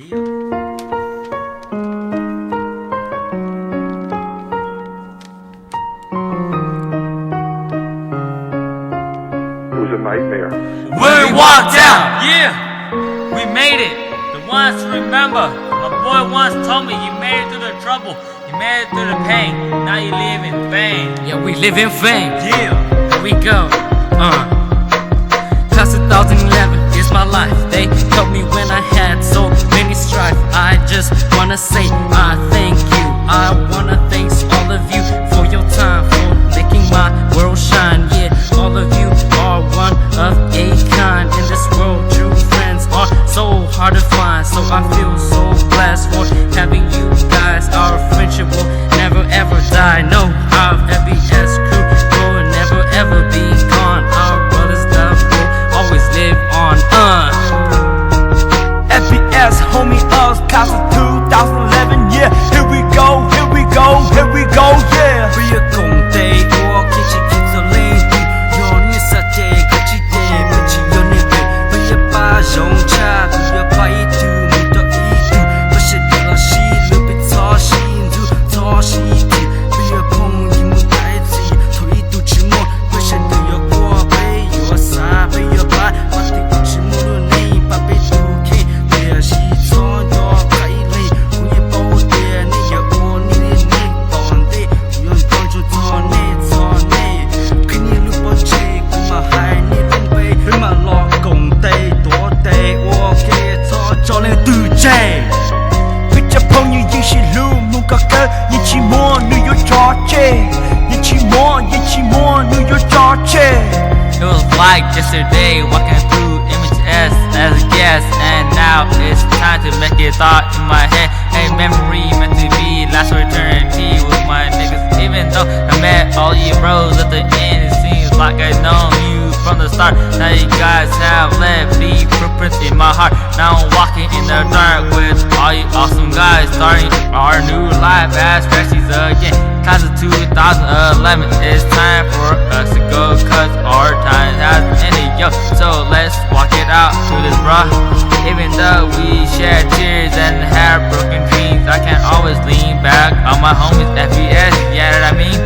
was a nightmare. When we walked out, we made it. The ones to remember. My boy once told me you made it through the trouble, you made it through the pain. Now you live in fame. Yeah, we live in fame. Yeah, here we go. Class of 2011 is my life. They helped me when I had so many strife. I just wanna say I thank you. I wanna thank all of you for your time, for making my world shine. Yeah, all of you are one of a kind in this world. True friends are so hard to find, so I feel so blessed for having you guys. Our friendship will never ever die. No, our FBS crew will never ever be gone. Our brothers love will always live on. FBS, homie, us, class of 2011, yeah. Here we go, here we go, here we go, yeah. Bây giờ cùng tay qua khi chỉ kịp giờ lên đi, yo như sa chê cái chỉ để bên chỉ yo như vậy. Bây giờ ba dòng cha, bây giờ ba ý tu, mình đó ý tu. Bây giờ điều là xí, lưu bị thọ xí, du thọ xí thì. Bây giờ phong như một cái gì, thôi ý tu chỉ một. Bây giờ điều yo qua, bây giờ xa, bây giờ ba, ba thì cũng chỉ một đôi này, ba bây tu kê. Bây giờ xí cho yo cái lên, cũng như bao tiền này giờ ô ni ni ni toàn đi. Yon con cho nè, khi ni lúc bao chê, cũng mà hai ni luôn bê. Với mà lo cùng tay, tổ tay, ok cho lên từ chê. Biết chấp phong như yên chỉ lưu, muốn có cơ, yên chỉ mua, nữ yo cho chê. Yên chỉ mua, nữ yo cho chê. it was like yesterday walking through MHS as a guest, and now it's time to make it thought in my head. A memory meant to be last for eternity with my niggas. Even though I met all you bros at the end, it seems like I've known you from the start. Now you guys have left the footprints in my heart. Now I'm walking in the dark with all you awesome guys, starting our new life as freshies again. Class of 2011, it's time for us to go, cause our time has ended, yo. So let's walk it out to this bro. Even though we shared tears and had broken dreams, I can't always lean back on my homies FBS, yeah, that I mean.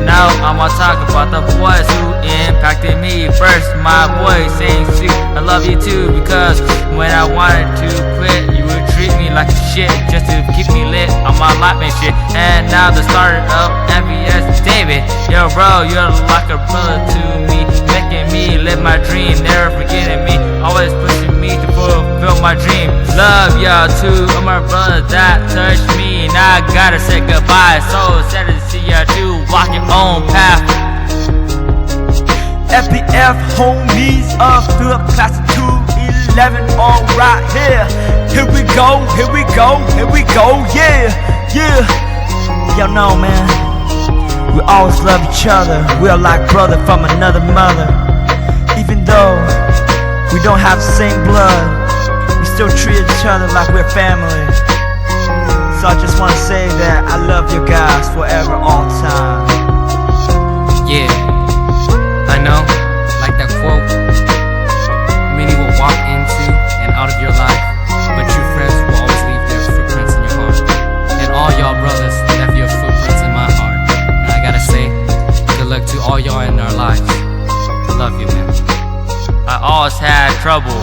Now I'ma talk about the boys who impacted me first. My boy saying shoot, I love you too, because when I wanted to quit, you would treat me like shit just to keep me lit on my life and shit. And now the starter of FBS, David, yo bro, you're like a brother to me, making me live my dream, never forgetting me, always pushing me to fulfill my dream. Love y'all too, all my brothers that touched me. Now I gotta say goodbye, so sad to see y'all too walk your own path. FBF homies up through a class of 211, all right here. Here we go, here we go, here we go, yeah, yeah. Y'all know, man, we always love each other. We are like brother from another mother. Even though we don't have the same blood, we still treat each other like we're family. So I just wanna say that I love you guys forever, all time. Yeah, I know, like that quote, many will walk into and out of your life, but true friends will always leave their footprints in your heart. And all y'all brothers left your footprints in my heart. And I gotta say, good luck to all y'all in our lives. Love you, man. I always had trouble,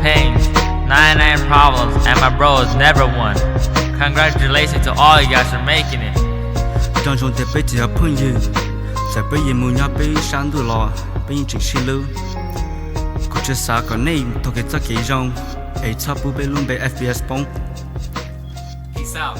pains, 99 problems, and my bros never won. Congratulations to all you guys for making it. Trong trong thế bây giờ phun như, giờ bây giờ muốn nhau bây sáng đủ lò, bây giờ chỉ xin lưu. Cô chưa xa còn này, tôi kể cho kỹ rong, ấy cho bố bây luôn bây FBS bóng. Peace out.